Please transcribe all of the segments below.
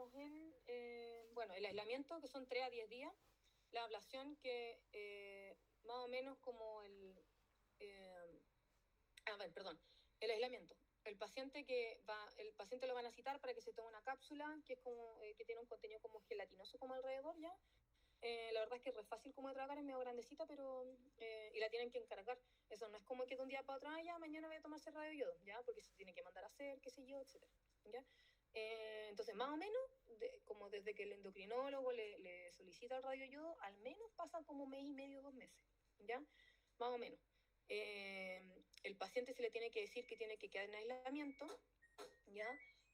quedamos en, el aislamiento, que son 3 a 10 días, la ablación, que más o menos como el aislamiento. El paciente lo van a citar para que se tome una cápsula, que es como, que tiene un contenido como gelatinoso como alrededor, ¿ya? La verdad es que es re fácil como de tragar, es medio grandecita, pero y la tienen que encargar. Eso no es como que de un día para otro, ya mañana voy a tomarse radioyodo, ¿ya? Porque se tiene que mandar a hacer, qué sé yo, etcétera, ¿ya? Entonces, más o menos, como desde que el endocrinólogo le solicita el radioyodo, al menos pasa como mes y medio, 2 meses, ¿ya? Más o menos. El paciente se le tiene que decir que tiene que quedar en aislamiento, ¿ya?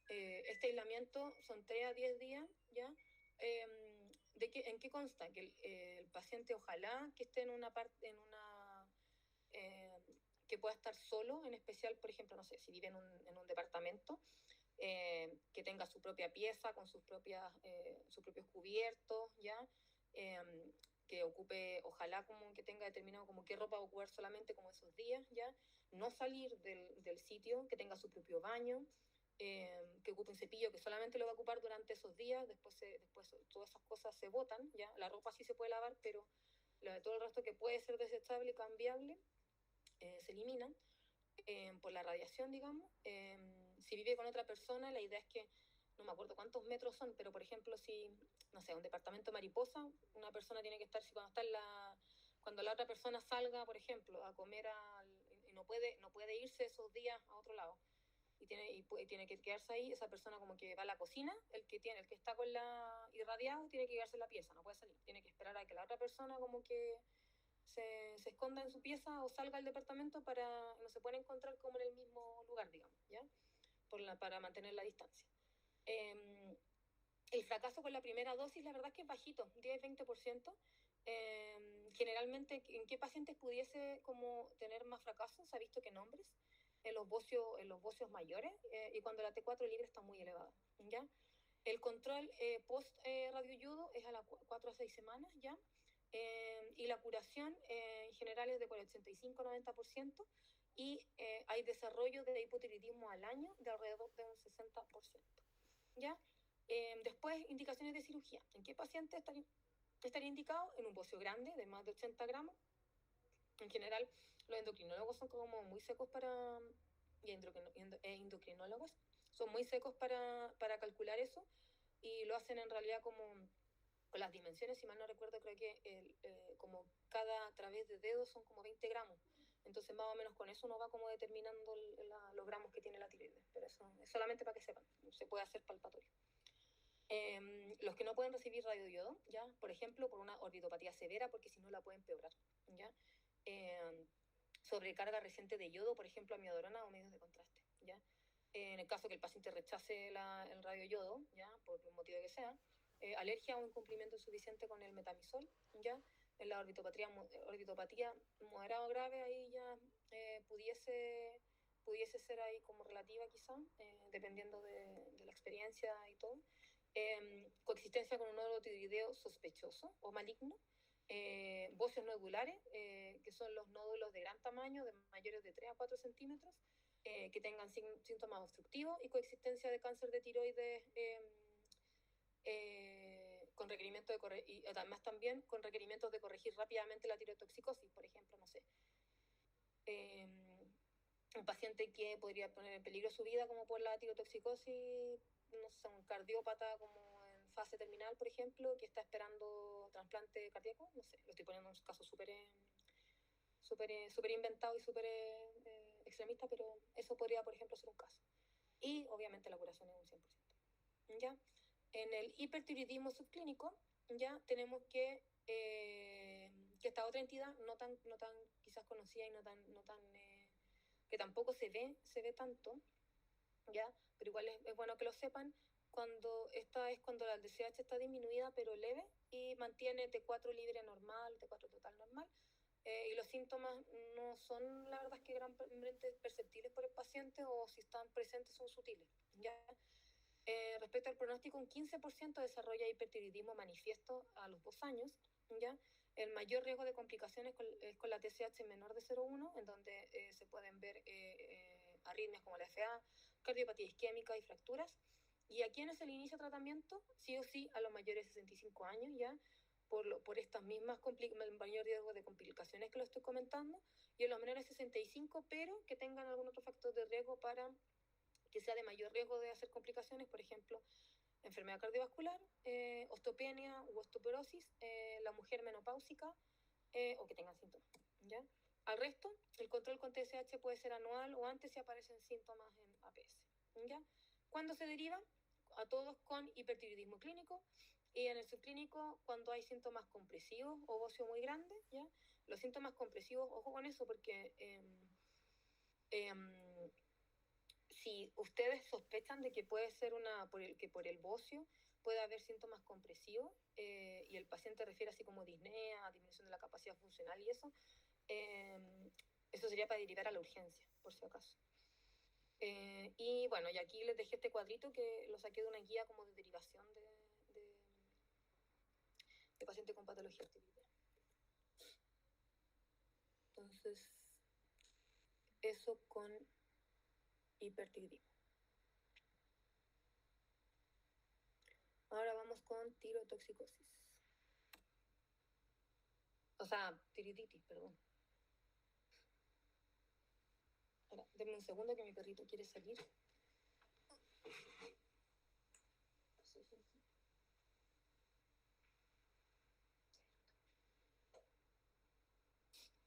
Este aislamiento son 3 a 10 días, ¿ya? ¿En qué consta? Que el paciente ojalá que esté en una parte, que pueda estar solo, en especial, por ejemplo, no sé, si vive en un departamento, que tenga su propia pieza con sus propios cubiertos, ¿ya? Que ocupe, ojalá como que tenga determinado como qué ropa va a ocupar solamente como esos días, ¿ya? No salir del sitio, que tenga su propio baño, que ocupe un cepillo que solamente lo va a ocupar durante esos días, después todas esas cosas se botan, ¿ya? La ropa sí se puede lavar, pero todo el resto que puede ser desechable y cambiable se elimina por la radiación, digamos. Si vive con otra persona, la idea es que, no me acuerdo cuántos metros son, pero por ejemplo, si, no sé, un departamento mariposa, una persona tiene que estar, si cuando la otra persona salga, por ejemplo, a comer y no puede irse esos días a otro lado, y tiene que quedarse ahí, esa persona como que va a la cocina, el que está con la irradiado tiene que quedarse en la pieza, no puede salir, tiene que esperar a que la otra persona como que se esconda en su pieza o salga al departamento para no se pueden encontrar como en el mismo lugar, digamos, ¿ya? Para mantener la distancia. El fracaso con la primera dosis, la verdad es que es bajito, 10-20%. Generalmente, ¿en qué pacientes pudiese como tener más fracaso? Se ha visto que en hombres, en los bocios mayores, y cuando la T4 libre está muy elevada, ¿ya? El control post radioyodo es a las 4 a 6 semanas, ¿ya? Y la curación en general es de por el 85-90%, y hay desarrollo de hipotiroidismo al año de alrededor de un 60%, ¿ya? Después, indicaciones de cirugía. ¿En qué paciente estaría indicado? En un bocio grande de más de 80 gramos. En general, los endocrinólogos son como muy secos y endocrinólogos son muy secos para calcular eso, y lo hacen en realidad como con las dimensiones, si mal no recuerdo, creo que como a través de dedos son como 20 gramos. Entonces, más o menos con eso uno va como determinando los gramos que tiene la tiroides. Pero eso es solamente para que sepan, se puede hacer palpatorio. Los que no pueden recibir radioyodo, ¿ya? Por ejemplo, por una orbitopatía severa, porque si no la pueden empeorar, ¿ya? Sobrecarga reciente de yodo, por ejemplo, amiodarona o medios de contraste, ¿ya? En el caso que el paciente rechace el radioyodo, ¿ya? Por un motivo que sea, alergia o incumplimiento insuficiente con el metamisol, ¿ya? En la orbitopatía moderada o grave, ahí ya pudiese ser ahí como relativa quizá, dependiendo de la experiencia y todo. Coexistencia con un nódulo tiroideo sospechoso o maligno, bocios nodulares, que son los nódulos de gran tamaño, de mayores de 3 a 4 centímetros, que tengan síntomas obstructivos, y coexistencia de cáncer de tiroides con requerimiento y además también con requerimientos de corregir rápidamente la tirotoxicosis, por ejemplo, no sé. Un paciente que podría poner en peligro su vida como por la tirotoxicosis, no sé, un cardiópata como en fase terminal, por ejemplo, que está esperando trasplante cardíaco, no sé, lo estoy poniendo en un caso súper inventado y súper extremista, pero eso podría, por ejemplo, ser un caso. Y obviamente la curación es un 100%. ¿Ya? En el hipertiroidismo subclínico, ya tenemos que esta otra entidad no tan quizás conocida y no tan que tampoco se ve tanto, ¿ya? Pero igual es bueno que lo sepan, cuando la DCH está disminuida pero leve y mantiene T4 libre normal, T4 total normal, y los síntomas no son, la verdad, es que granmente perceptibles por el paciente, o si están presentes son sutiles, ¿ya? Respecto al pronóstico, un 15% desarrolla hipertiroidismo manifiesto a los 2 años, ¿ya? El mayor riesgo de complicaciones es con la TSH menor de 0,1, en donde se pueden ver arritmias como la FA, cardiopatía isquémica y fracturas. ¿Y a quiénes se le inicia tratamiento? Sí o sí a los mayores de 65 años, ¿ya? Por estas mismas el mayor riesgo de complicaciones que lo estoy comentando, y a los menores de 65, pero que tengan algún otro factor de riesgo para que sea de mayor riesgo de hacer complicaciones, por ejemplo, enfermedad cardiovascular, osteopenia u osteoporosis, la mujer menopáusica o que tengan síntomas, ¿ya? Al resto, el control con TSH puede ser anual o antes si aparecen síntomas en APS, ¿ya? ¿Cuándo se deriva? A todos con hipertiroidismo clínico, y en el subclínico cuando hay síntomas compresivos o bocio muy grande, ¿ya? Los síntomas compresivos, ojo con eso, porque si ustedes sospechan de que puede ser que por el bocio puede haber síntomas compresivos, y el paciente refiere así como disnea, disminución de la capacidad funcional y eso sería para derivar a la urgencia, por si acaso. Y bueno, y aquí les dejé este cuadrito que lo saqué de una guía como de derivación de paciente con patología tiroidea. Entonces, eso con hipertiroidismo. Ahora vamos con tirotoxicosis. O sea, tiroiditis, perdón. Ahora, denme un segundo que mi perrito quiere salir.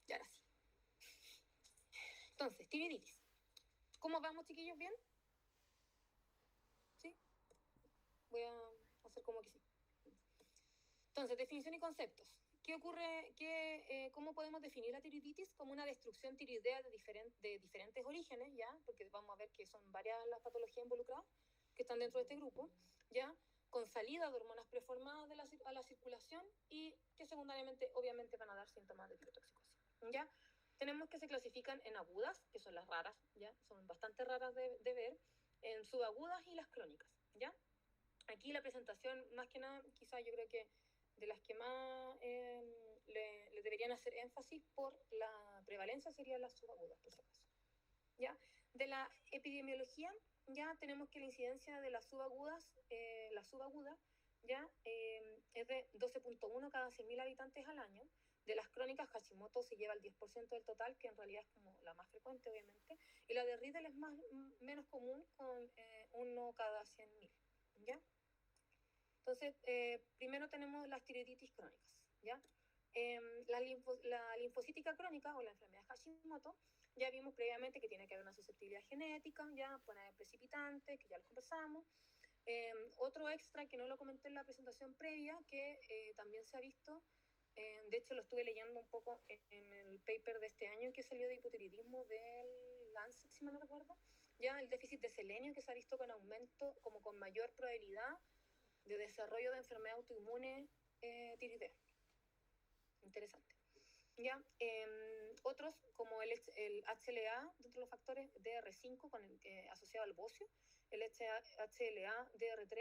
Y ahora sí. Entonces, tiroiditis. ¿Cómo vamos, chiquillos? ¿Bien? ¿Sí? Voy a hacer como que sí. Entonces, definición y conceptos. ¿Qué ocurre? ¿Cómo podemos definir la tiroiditis? Como una destrucción tiroidea de diferentes orígenes, ¿ya? Porque vamos a ver que son varias las patologías involucradas que están dentro de este grupo, ¿ya? Con salida de hormonas preformadas a la circulación y que secundariamente, obviamente, van a dar síntomas de tirotoxicosis, ¿ya? Tenemos que se clasifican en agudas, que son las raras, ¿ya? Son bastante raras de ver, en subagudas y las crónicas, ¿ya? Aquí la presentación, más que nada, quizás yo creo que de las que más le deberían hacer énfasis por la prevalencia serían las subagudas, por si acaso. ¿Ya? De la epidemiología, ya tenemos que la incidencia de las subagudas, ya es de 12.1 cada 100.000 habitantes al año. De las crónicas, Hashimoto se lleva el 10% del total, que en realidad es como la más frecuente, obviamente. Y la de Riedel es menos común, con 1 cada 100.000. ¿Ya? Entonces, primero tenemos las tiroiditis crónicas, ¿ya? La linfocítica crónica o la enfermedad de Hashimoto, ya vimos previamente que tiene que haber una susceptibilidad genética, ya pueden haber precipitantes, que ya lo conversamos. Otro extra que no lo comenté en la presentación previa, que también se ha visto, de hecho lo estuve leyendo un poco en el paper de este año que salió de hipotiroidismo del Lancet, si mal no recuerdo, ya el déficit de selenio que se ha visto con aumento, como con mayor probabilidad de desarrollo de enfermedad autoinmune tiroidea. Interesante. ¿Ya? Otros, como el HLA, dentro de los factores DR5 asociado al bocio, el HLA-DR3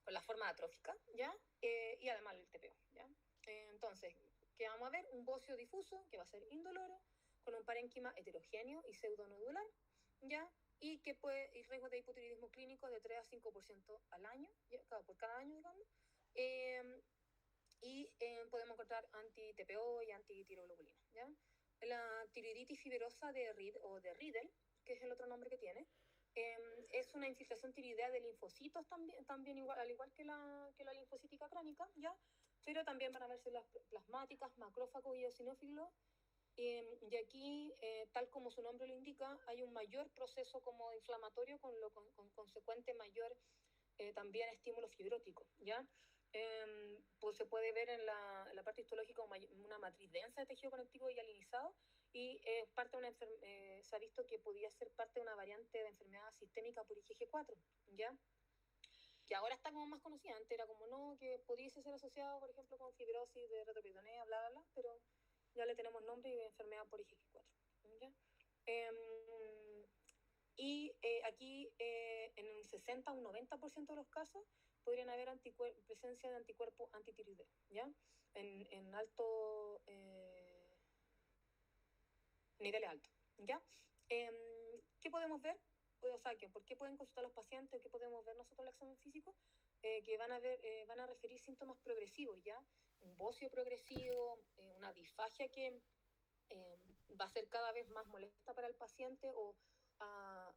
con la forma atrófica, ¿ya? Y además el TPO, ¿ya? Entonces, ¿qué vamos a ver? Un bocio difuso, que va a ser indoloro, con un parénquima heterogéneo y pseudonodular, ¿ya? Y que y riesgo de hipotiroidismo clínico de 3 a 5% al año, ¿ya? Por cada año, digamos. Podemos encontrar anti-TPO y anti-tiroglobulina, ¿ya? La tiroiditis fibrosa de Riedel, que es el otro nombre que tiene, es una infiltración tiroidea de linfocitos también igual, al igual que la linfocítica crónica, ¿ya? Pero también van a verse las plasmáticas, macrófagos y eosinófilos. Y aquí, tal como su nombre lo indica, hay un mayor proceso como inflamatorio con consecuente mayor también estímulo fibrótico, ¿ya? Pues se puede ver en la parte histológica una matriz densa de tejido conectivo y alinizado, y se ha visto que podía ser parte de una variante de enfermedad sistémica por IgG4, ¿ya? Que ahora está como más conocida. Antes era como no, que pudiese ser asociado, por ejemplo, con fibrosis de retroperitonea, bla, bla, bla, pero ya le tenemos nombre y enfermedad por IgG4, ¿ya? Aquí en un 60 o un 90% de los casos podrían haber presencia de anticuerpos antitiroideos, ¿ya? En alto niveles altos, ¿ya? ¿Qué podemos ver? o sea, que por qué pueden consultar los pacientes, qué podemos ver nosotros en el examen físico, que van a referir síntomas progresivos, ¿ya? Un bocio progresivo, una disfagia que va a ser cada vez más molesta para el paciente o a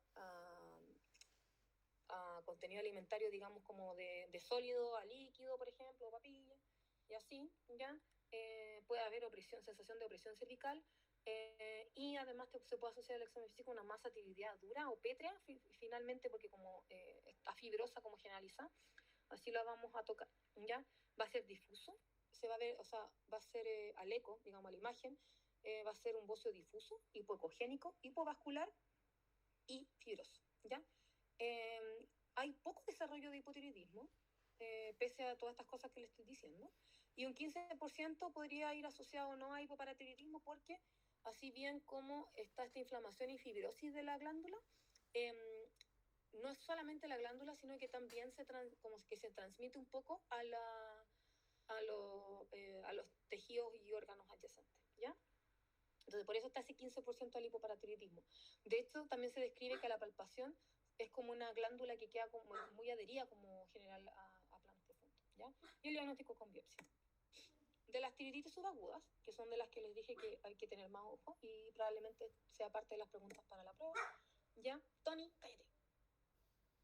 contenido alimentario, digamos, como de sólido a líquido, por ejemplo, o papilla, y así, ¿ya? Puede haber opresión, sensación de opresión cervical, y además se puede asociar al examen físico una masa tiroidea dura o pétrea, finalmente, porque como está fibrosa, como generaliza, así la vamos a tocar, ¿ya? Va a ser difuso, se va a ver, o sea, va a ser al eco, digamos, a la imagen, va a ser un bocio difuso, hipoecogénico, hipovascular y fibroso, ¿ya? Hay poco desarrollo de hipotiroidismo, pese a todas estas cosas que le estoy diciendo, y un 15% podría ir asociado o no a hipoparatiroidismo porque, así bien como está esta inflamación y fibrosis de la glándula, no es solamente la glándula, sino que también como que se transmite un poco a los tejidos y órganos adyacentes, ¿ya? Entonces, por eso está ese 15% del hipoparatiroidismo. De hecho, también se describe que la palpación es como una glándula que queda como muy adherida, como general, a planos profundos, ¿ya? Y el diagnóstico con biopsia. De las tiroiditis subagudas, que son de las que les dije que hay que tener más ojo, y probablemente sea parte de las preguntas para la prueba, ¿ya? Tony, cállate.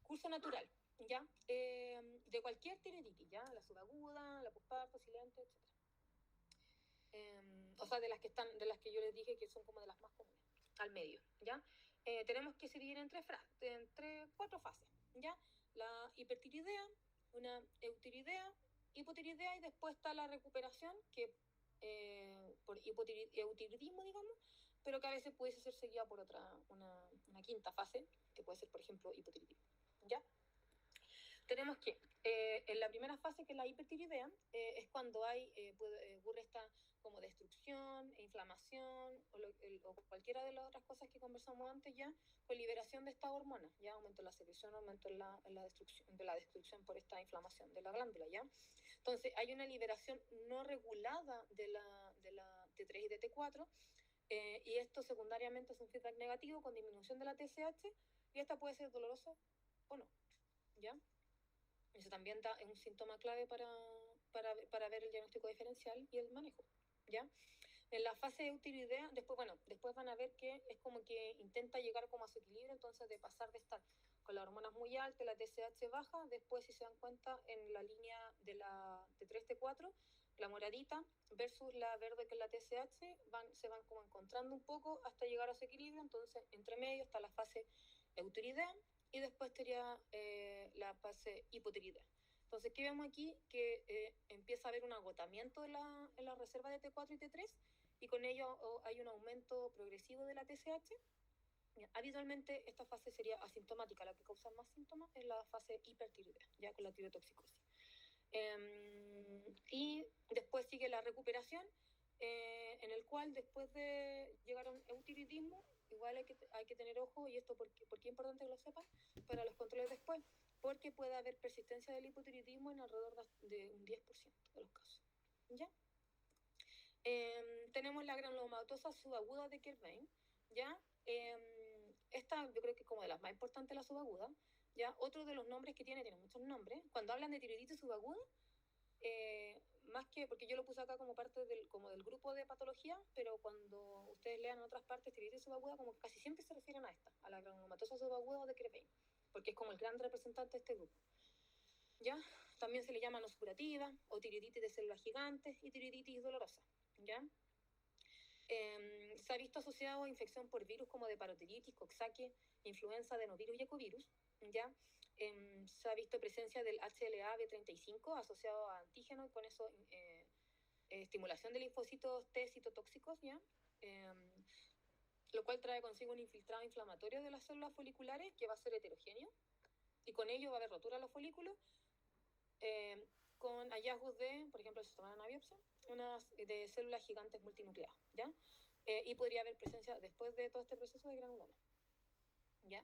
Curso natural, ¿ya? De cualquier tiroiditis, ¿ya? La subaguda, la posparto, silente, etc. O sea, de las que yo les dije que son como de las más comunes, al medio, ¿ya? Tenemos que se dividen entre 4 fases, ¿ya? La hipertiroidea, una eutiroidea, hipotiroidea, y después está la recuperación, que por eutiroidismo, digamos, pero que a veces puede ser seguida por una quinta fase, que puede ser, por ejemplo, hipotiroidismo, ¿ya? Tenemos que, en la primera fase, que es la hipertiroidea, es cuando ocurre esta como destrucción, inflamación, o cualquiera de las otras cosas que conversamos antes ya, con liberación de esta hormona, ya aumento en la secreción, aumento en la destrucción por esta inflamación de la glándula, ya. Entonces, hay una liberación no regulada de la T3 y de T4, y esto secundariamente es un feedback negativo con disminución de la TSH, y esta puede ser dolorosa o no, ¿ya? Eso también es un síntoma clave para ver el diagnóstico diferencial y el manejo, ¿ya? En la fase eutiroidea, después van a ver que es como que intenta llegar como a su equilibrio, entonces de pasar de estar con las hormonas muy altas, la TSH baja, después, si se dan cuenta, en la línea de la T3, T4, la moradita versus la verde, que es la TSH, se van como encontrando un poco hasta llegar a su equilibrio. Entonces, entre medio está la fase eutiroidea, y después sería la fase hipotiroidea. Entonces, ¿qué vemos aquí? Que empieza a haber un agotamiento en la reserva de T4 y T3, y con ello hay un aumento progresivo de la TSH. Habitualmente esta fase sería asintomática, la que causa más síntomas es la fase hipertiroidea, ya con la tirotoxicosis. Y después sigue la recuperación, en el cual, después de llegar a un eutiroidismo, igual hay que tener ojo, y esto porque es importante que lo sepan, para los controles después, porque puede haber persistencia del hipotiroidismo en alrededor de un 10% de los casos, ¿ya? Tenemos la granulomatosa subaguda de Kerbein, ¿ya? Esta yo creo que es como de las más importantes, la subaguda, ¿ya? Otro de los nombres que tiene muchos nombres. Cuando hablan de tiroiditis subaguda, más que, porque yo lo puse acá como parte como del grupo de patología, pero cuando ustedes lean en otras partes tiroiditis subaguda, como que casi siempre se refieren a esta, a la granulomatosa subaguda de Kerbein, porque es como el gran representante de este grupo, ¿ya? También se le llama nosurativa, o tiroiditis de células gigantes, y tiroiditis dolorosa, ¿ya? Se ha visto asociado a infección por virus como de parotiditis, coxsackie, influenza, adenovirus y ecovirus, ¿ya? Se ha visto presencia del HLA-B35 asociado a antígeno, y con eso estimulación de linfocitos T citotóxicos, ¿ya? Lo cual trae consigo un infiltrado inflamatorio de las células foliculares que va a ser heterogéneo, y con ello va a haber rotura de los folículos, con hallazgos de, por ejemplo, si se toman una biopsia, de células gigantes multinucleadas, ¿ya? Y podría haber presencia, después de todo este proceso, de granuloma, ¿ya?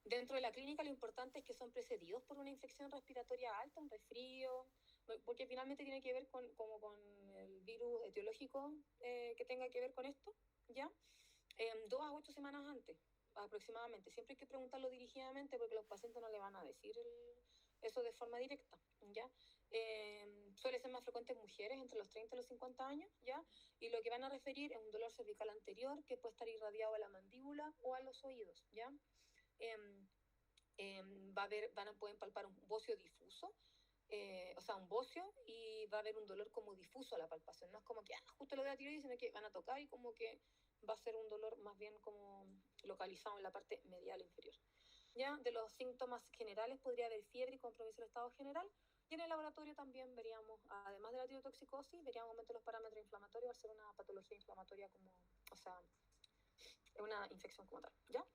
Dentro de la clínica, lo importante es que son precedidos por una infección respiratoria alta, un resfrío, porque finalmente tiene que ver con virus etiológico que tenga que ver con esto, ¿ya? 2 a 8 semanas antes, aproximadamente. Siempre hay que preguntarlo dirigidamente porque los pacientes no le van a decir eso de forma directa, ¿ya? Suele ser más frecuente en mujeres entre los 30 y los 50 años, ¿ya? Y lo que van a referir es un dolor cervical anterior que puede estar irradiado a la mandíbula o a los oídos, ¿ya? Pueden palpar un bocio difuso, o sea, un bocio, y va a haber un dolor como difuso a la palpación. No es como que, justo lo de la tiroides, sino que van a tocar y como que va a ser un dolor más bien como localizado en la parte medial inferior. Ya, de los síntomas generales podría haber fiebre y compromiso del estado general. Y en el laboratorio también veríamos, además de la tirotoxicosis, veríamos aumento de los parámetros inflamatorios al ser una patología inflamatoria como, o sea, una infección como tal, ¿ya?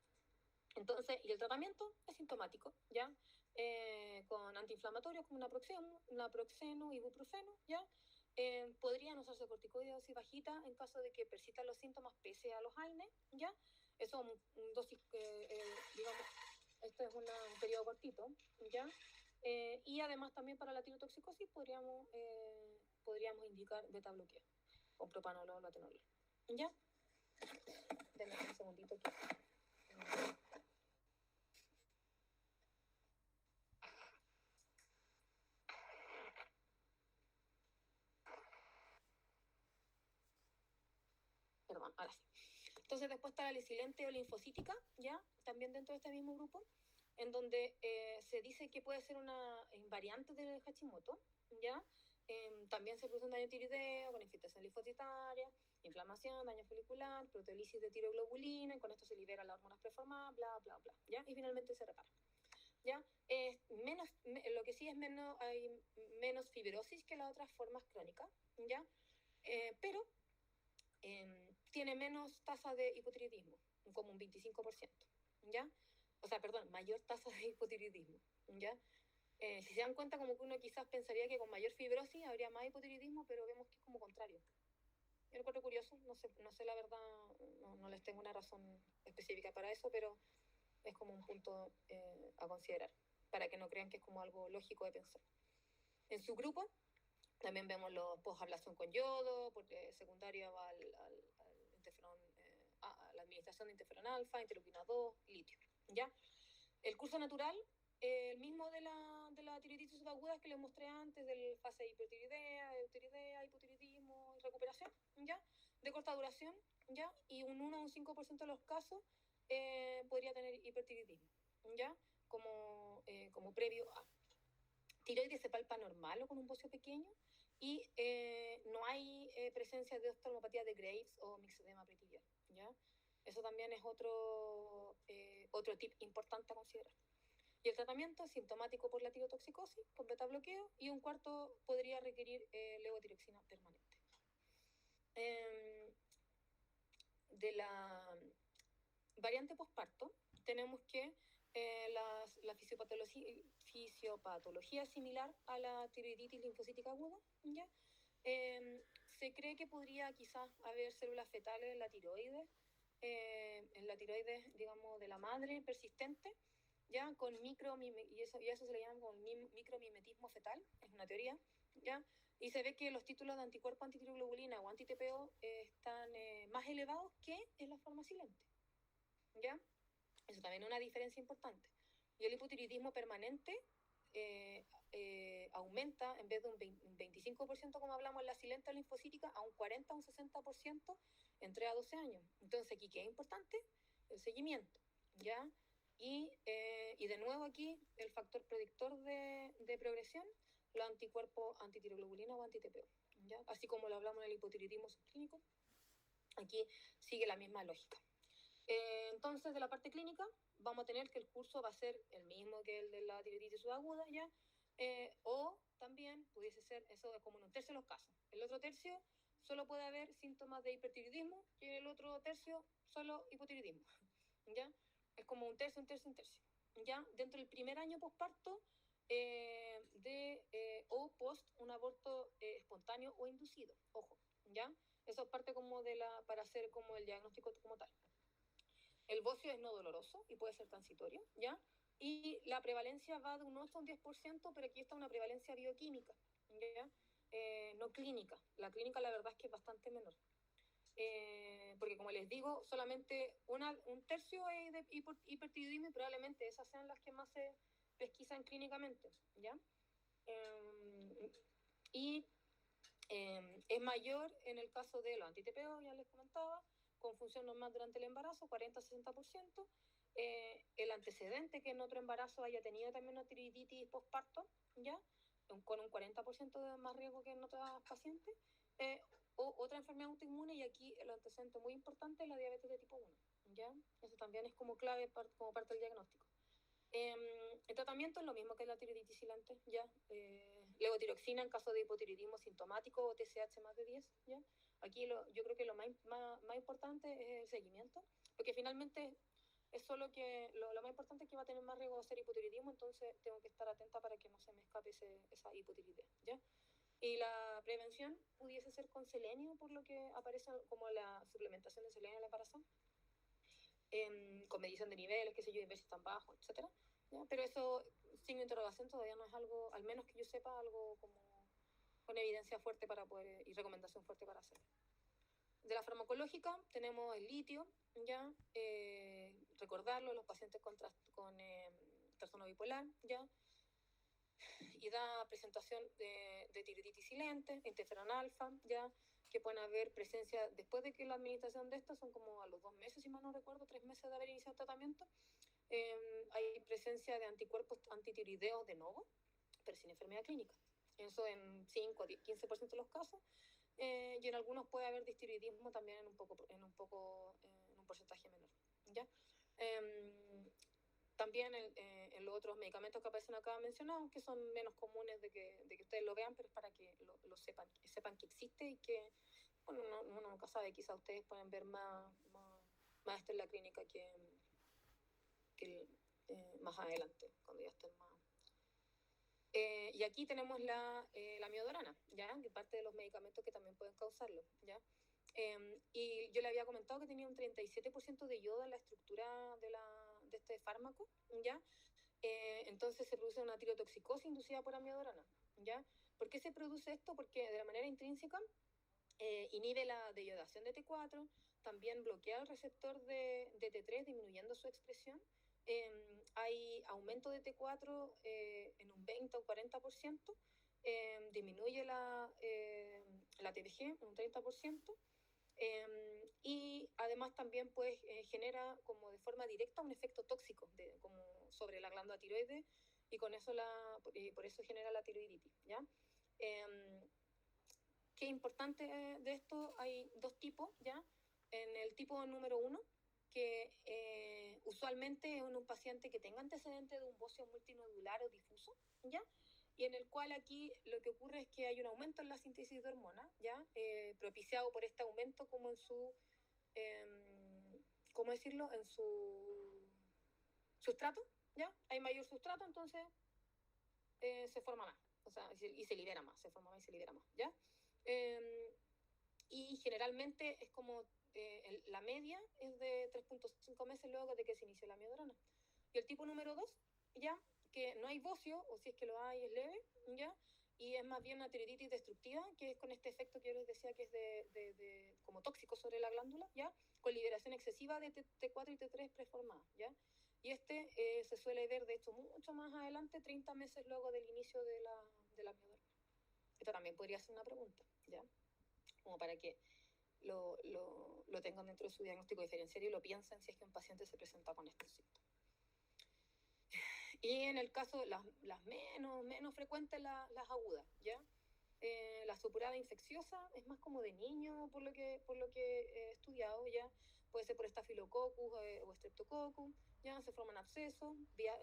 Entonces, y el tratamiento es sintomático, ¿ya? Con antiinflamatorios como naproxeno, ibuprofeno, ¿ya? Podrían usarse corticoides de dosis bajita en caso de que persistan los síntomas pese a los AINE, ¿ya? Eso es un dosis, digamos, esto es un periodo cortito, ¿ya? Y además también para la tirotoxicosis podríamos indicar beta bloqueo con propanolol o atenolol, ¿ya? Denme un segundito aquí. Perdón, ahora sí. Entonces después está la lisilente o linfocítica, ¿ya? También dentro de este mismo grupo, en donde se dice que puede ser una variante del Hashimoto, ¿ya? También se produce un daño tiroideo con infiltración linfocitaria, inflamación, daño folicular, proteólisis de tiroglobulina, y con esto se liberan las hormonas preformadas, bla, bla, bla, ¿ya? Y finalmente se repara, ¿ya? Lo que sí es hay menos fibrosis que las otras formas crónicas, ¿ya? Pero tiene menos tasa de hipotiroidismo, como un 25%, ¿ya? O sea, perdón, mayor tasa de hipotiroidismo, ¿ya? Si se dan cuenta, como que uno quizás pensaría que con mayor fibrosis habría más hipotiroidismo, pero vemos que es como contrario. Yo lo encuentro curioso, no sé la verdad, no les tengo una razón específica para eso, pero es como un punto a considerar, para que no crean que es como algo lógico de pensar. En su grupo también vemos los posablación con yodo, porque secundaria va al interferón, a la administración de interferón alfa, interleuquina 2, litio, ¿ya? El curso natural, el mismo de la tiroiditis subaguda que les mostré antes, del fase hipertiroidea, eutiroidea, hipotiroidismo y recuperación, ¿ya? De corta duración, ¿ya? Y un 1 o un 5% de los casos podría tener hipertiroidismo, ¿ya? Como previo a. Tiroides se palpa normal o con un bocio pequeño, y no hay presencia de oftalmopatía de Graves o mixedema pretibial, ¿ya? Eso también es otro tip importante a considerar. Y el tratamiento es sintomático por la tirotoxicosis, con beta bloqueo, y un cuarto podría requerir levotiroxina permanente. De la variante posparto, tenemos que la fisiopatología es similar a la tiroiditis linfocítica aguda, ¿ya? Se cree que podría quizás haber células fetales en la tiroides, digamos, de la madre persistente, ya con y eso se le llama como micromimetismo fetal, es una teoría, ya, y se ve que los títulos de anticuerpo antitiroglobulina o anti-TPO están más elevados que en la forma silente, ¿ya? Eso también es una diferencia importante. Y el hipotiroidismo permanente aumenta en vez de un 25%, como hablamos en la silenta linfocítica, a un 40 o un 60% en 3 a 12 años. Entonces, aquí, ¿qué es importante? El seguimiento, ¿ya? Y de nuevo aquí, el factor predictor de progresión, los anticuerpos antitiroglobulina o anti-TPO, ¿ya? Así como lo hablamos en el hipotiroidismo subclínico, aquí sigue la misma lógica. Entonces, de la parte clínica, vamos a tener que el curso va a ser el mismo que el de la tiroiditis subaguda, ¿ya? O también pudiese ser, eso es como en un tercio de los casos. El otro tercio solo puede haber síntomas de hipertiroidismo, y en el otro tercio solo hipotiroidismo, ¿ya? Es como un tercio, un tercio, un tercio, ¿ya? Dentro del primer año posparto, o post un aborto espontáneo o inducido, ojo, ¿ya? Eso es parte como para hacer como el diagnóstico como tal. El bocio es no doloroso y puede ser transitorio, ¿ya? Y la prevalencia va de un 8 a un 10%, pero aquí está una prevalencia bioquímica, ¿ya? no clínica. La clínica la verdad es que es bastante menor. Porque como les digo, solamente un tercio es de hipertiroidismo y probablemente esas sean las que más se pesquisan clínicamente, ¿ya? Y es mayor en el caso de los anti-TPO, ya les comentaba, con función normal durante el embarazo, 40-60%. El antecedente que en otro embarazo haya tenido también una tiroiditis postparto, ¿ya? Con un 40% de más riesgo que en otras pacientes. O otra enfermedad autoinmune, y aquí el antecedente muy importante es la diabetes de tipo 1, ¿ya? Eso también es como clave como parte del diagnóstico. El tratamiento es lo mismo que la tiroiditis silente, ¿ya? Levotiroxina en caso de hipotiroidismo sintomático o TSH más de 10, ¿ya? Aquí yo creo que lo más importante es el seguimiento, porque finalmente es solo que lo más importante es que va a tener más riesgo de hacer hipotiroidismo, entonces tengo que estar atenta para que no se me escape esa hipotiroidea, ¿ya? Y la prevención pudiese ser con selenio, por lo que aparece como la suplementación de selenio en el embarazo, con medición de niveles, qué sé yo, y ver si están bajos, etcétera. ¿Ya? Pero eso, sin interrogación, todavía no es algo, al menos que yo sepa, algo como con evidencia fuerte para poder, y recomendación fuerte para hacer. De la farmacológica tenemos el litio, ya, recordarlo, los pacientes con trastorno bipolar, ya, y da presentación de tiroiditis silente, interferón alfa, ya, que pueden haber presencia después de que la administración de esto son como a los 2 meses, si mal no recuerdo, 3 meses de haber iniciado el tratamiento. Hay presencia de anticuerpos antitiroideos de nuevo, pero sin enfermedad clínica. Eso en 5, 10, 15% de los casos. Y en algunos puede haber distiroidismo también en un porcentaje menor, ¿ya? También en los otros medicamentos que aparecen acá mencionados, que son menos comunes de que ustedes lo vean, pero es para que lo sepan que existe y que, bueno, uno nunca sabe, quizás ustedes pueden ver más esto en la clínica que más adelante, cuando ya estén más. Y aquí tenemos la miodorana, ¿ya? Que parte de los medicamentos que también pueden causarlo, ¿ya? Y yo le había comentado que tenía un 37% de yodo en la estructura de este fármaco, ¿ya? Entonces se produce una tirotoxicosis inducida por amiodorana, ¿ya? ¿Por qué se produce esto? Porque de la manera intrínseca inhibe la deyodación de T4, también bloquea el receptor de T3, disminuyendo su expresión. Hay aumento de T4 en un 20 o 40%, disminuye la TBG un 30%, y además también pues, genera como de forma directa un efecto tóxico como sobre la glándula tiroides, y con eso por eso genera la tiroiditis, ¿ya? Qué importante de esto, hay dos tipos, ¿ya? En el tipo número 1, que usualmente es en un paciente que tenga antecedentes de un bocio multinodular o difuso, ¿ya? Y en el cual aquí lo que ocurre es que hay un aumento en la síntesis de hormonas, ¿ya? Propiciado por este aumento como en su, ¿cómo decirlo? En su sustrato, ¿ya? Hay mayor sustrato, entonces se forma más, o sea, y se libera más, se forma más y se libera más, ¿ya? Y generalmente es como la media es de 3.5 meses luego de que se inició la miodorana. Y el tipo número 2, ya, que no hay bocio, o si es que lo hay es leve, ya, y es más bien una tiroiditis destructiva, que es con este efecto que yo les decía que es como tóxico sobre la glándula, ya, con liberación excesiva de T4 y T3 preformadas, ya. Y se suele ver, de hecho, mucho más adelante, 30 meses luego del inicio de la miodorana. Esto también podría ser una pregunta, ¿ya? Como para que lo tengan dentro de su diagnóstico diferencial y lo piensen si es que un paciente se presenta con estos síntomas. Y en el caso, las menos frecuentes, las agudas, ¿ya? La supurada infecciosa es más como de niño, por lo que he estudiado, ¿ya? Puede ser por estafilococcus o streptococcus, ¿ya? Se forman abscesos,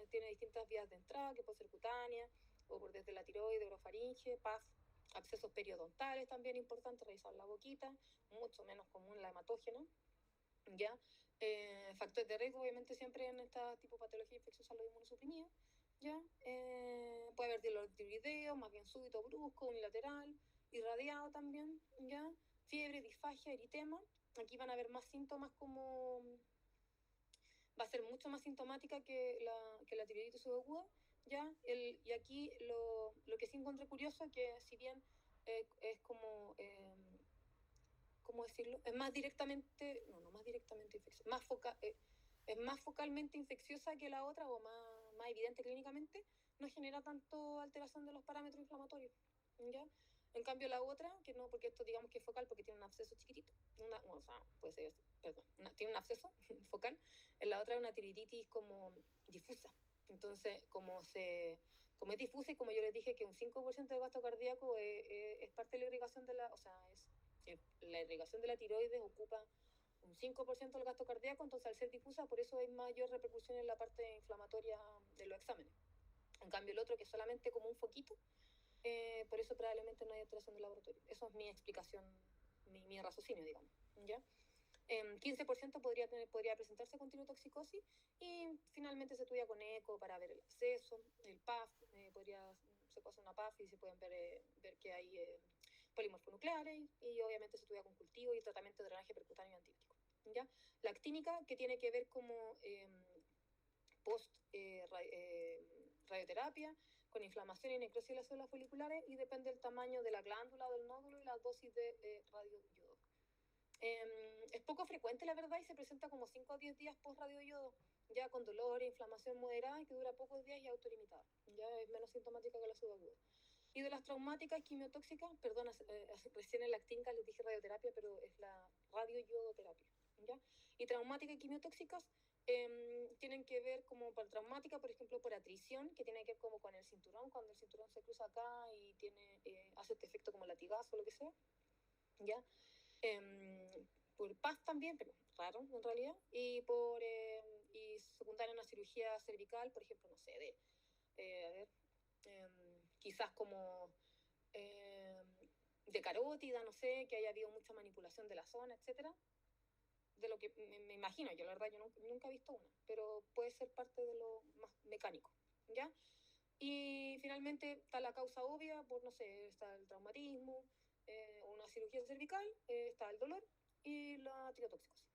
tiene distintas vías de entrada, que puede ser cutánea, o por desde la tiroide, orofaringe, PAF, abscesos periodontales también importante, revisar la boquita, mucho menos común la hematógena, ¿ya? Factores de riesgo, obviamente, siempre en esta tipo de patología infecciosa, los inmunosuprimidos, ¿ya? Puede haber dolor tiroideo, más bien súbito, brusco, unilateral, irradiado también, ¿ya? Fiebre, disfagia, eritema. Aquí van a haber más síntomas como... Va a ser mucho más sintomática que la tiroiditis subaguda, ¿ya? Y aquí lo que sí encontré curioso es que si bien es como, ¿cómo decirlo? Es más directamente, no más directamente infecciosa, es más focalmente infecciosa que la otra o más evidente clínicamente, no genera tanto alteración de los parámetros inflamatorios, ¿ya? En cambio la otra, que no, porque esto digamos que es focal porque tiene un absceso chiquitito, o sea, puede ser, perdón, tiene un absceso focal, en la otra es una tiroiditis como difusa. Entonces, como es difusa y como yo les dije que un 5% del gasto cardíaco es parte de la irrigación de la, o sea, la irrigación de la tiroides ocupa un 5% del gasto cardíaco, entonces al ser difusa, por eso hay mayor repercusión en la parte inflamatoria de los exámenes. En cambio, el otro, que es solamente como un foquito, por eso probablemente no hay alteración del laboratorio. Eso es mi explicación, mi raciocinio, digamos. ¿Ya? 15% podría presentarse con tirotoxicosis y finalmente se estudia con eco para ver el absceso, el PAF, se pasa una PAF y se pueden ver que hay polimorfonucleares y obviamente se estudia con cultivo y tratamiento de drenaje percutáneo y antibiótico. ¿Ya? La actínica, que tiene que ver como radioterapia, con inflamación y necrosis de las células foliculares y depende del tamaño de la glándula o del nódulo y la dosis de radioyodo. Es poco frecuente, la verdad, y se presenta como 5 a 10 días post radioyodo, ya con dolor e inflamación moderada y que dura pocos días y autolimitada. Ya es menos sintomática que la subaguda. Y de las traumáticas quimiotóxicas, perdón, recién en la actinca les dije radioterapia, pero es la radioyodoterapia. ¿Ya? Y traumáticas quimiotóxicas tienen que ver como por traumática, por ejemplo, por atrición, que tiene que ver como con el cinturón, cuando el cinturón se cruza acá y hace este efecto como latigazo o lo que sea. ¿Ya? Por paz también, pero raro en realidad, y secundaria una cirugía cervical, por ejemplo, no sé, a ver, quizás como de carótida, no sé, que haya habido mucha manipulación de la zona, etcétera. De lo que me imagino, yo la verdad yo nunca he visto una, pero puede ser parte de lo más mecánico, ¿ya? Y finalmente está la causa obvia, por no sé, está el traumatismo, una cirugía cervical, está el dolor y la tirotoxicosis.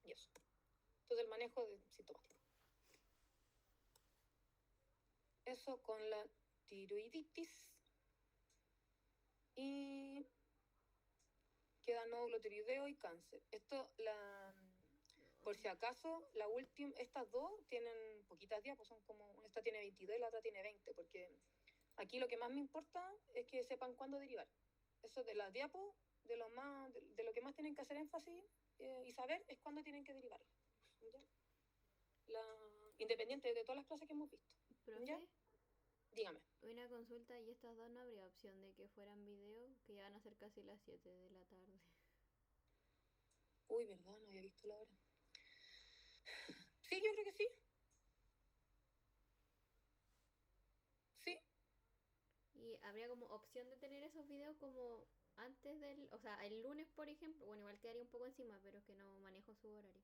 Y eso. Entonces el manejo de sintomático. Eso con la tiroiditis. Y queda nódulo tiroideo y cáncer. Por si acaso, estas dos tienen poquitas diapos, son como, esta tiene 22 y la otra tiene 20, porque aquí lo que más me importa es que sepan cuándo derivar. Eso de las diapos, de lo que más tienen que hacer énfasis y saber es cuándo tienen que derivar. ¿Ya? Independiente de todas las clases que hemos visto. Profe, ¿Ya? Dígame. una consulta y estas dos no habría opción de que fueran video, que ya van a ser casi las 7 de la tarde. Uy, ¿verdad? No había visto la hora. Sí, yo creo que sí. Sí. Y habría como opción de tener esos videos como antes del, o sea, el lunes, por ejemplo. Bueno, igual quedaría un poco encima, pero es que no manejo su horario.